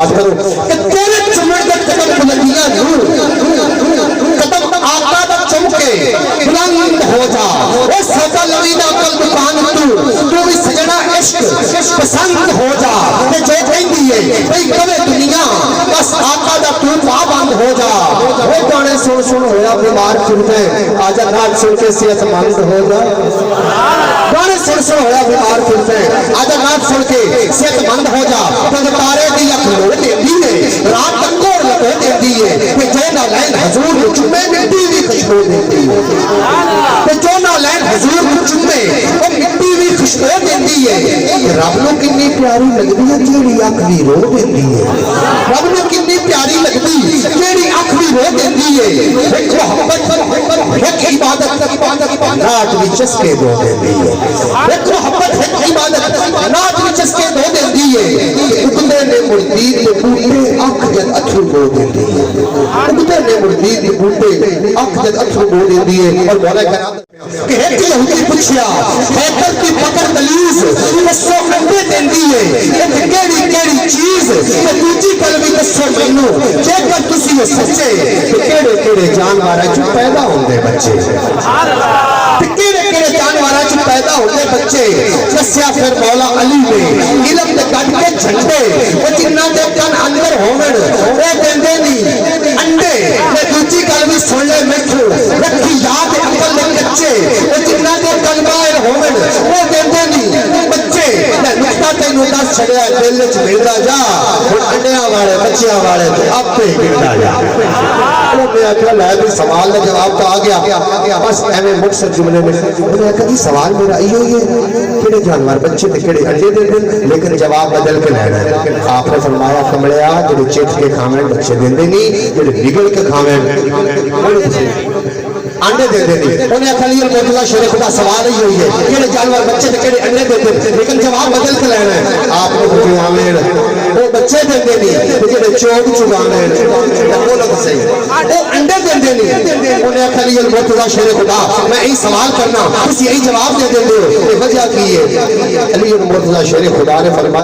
کرو کہ تیرے چمڑ دے قدم بلندیاں قدم آقا دا چمکے بلند ہو جا اے سودا لوی دا قلب کان تو بھی سجنا عشق پسند ہو جا تے جو کہندی ہے بھئی کبے دنیا بس آقا دا تو پابند ہو جا وہ گانے سن ہویا بیمار پھرتے آجا نات سن کے صحت مند ہو جا گانے سن ہویا بیمار پھرتے آجا نات سن کے صحت مند ہو جا تو تارے دی اکھ لو دے دیئے رات تک کوڑ لگو دے دیئے کہ جو نہ لین حضور کو چمے مٹی بھی خوشبو دے دیئے کہ جو نہ لین حضور کو چمے وہ مٹی بھی خوشبو دے دیئے رب نو کنی پیاری لگدی ہے جیڑی اکھ بھی رو دے دیئے رب نو کنی پیاری لگدی جیڑی اکھ بھی رو دے دیئے ایک محبت ایک عبادت رات بھی چسکے دو دے دیئے ایک محبت ایک عبادت رات بھی چسکے دو دے دیئے اکدے نے مردید کے بوٹے اکھ جد اتھو دو دے دیئے اکدے نے مردید کے بوٹے اکھ جد اتھو دو دے دیئے اور مولا کرام کہ ایک یہودی پوچھیا حیدر کی پکڑ دلیز کسو انڈے دین دیئے ایک کیڑی چیز کہ دوجی کلوی کسو مینو جے کر تسی یہ سچے کہ کیڑے جانوارہ جو پیدا ہوندے بچے کیڑے جانوارہ جو پیدا ہوندے بچے جسیا پھر مولا علی نے علم دے کٹ کے جھنڈے وہ جنہ دے کن اندر ہومن وہ دیندے نہیں انڈے میں دوجی کلوی سن لے مٹھو رکھی یاد عقل دے کچے وہ جنہ دے کن باہر ہومن وہ دیندے نہیں بچے میں نکتہ تینوں دس چھڑیا دل وچ ملدا جا ہن انڈیاں والے بچیاں والے تو اب پہ گردا جا وہ میں اکھل ہے بھی سوال کا جواب تو آ گیا بس ایویں مختصر جملے میں میں کہا جی سوال میرا ایو ہی ہے کیڑے جانور بچے تے کیڑے انڈے دے لیکن جواب بدل کے لینا ہے آپ نے فرمایا کملیا جڑے چٹ کے کھاویں بچے دیندے نہیں جڑے بگڑ کے کھاویں انڈے دیندے نہیں انہیں اکھلی المرتضی شیر خدا سوال ہی ہوئی ہے کیڑے جانور بچے تے کیڑے انڈے دیندے لیکن جواب بدل کے لینا ہے آپ نے فرمایا وہ بچے دیندے نہیں تے جڑے چوگ چگاویں وہ لوگ صحیح وہ انڈے دیندے نہیں انہیں اکھلی المرتضی شیر خدا میں یہی سوال کرنا تسی یہی جواب دے دیندے ہو وجہ کی ہے علی المرتضی شیر خدا نے فرمایا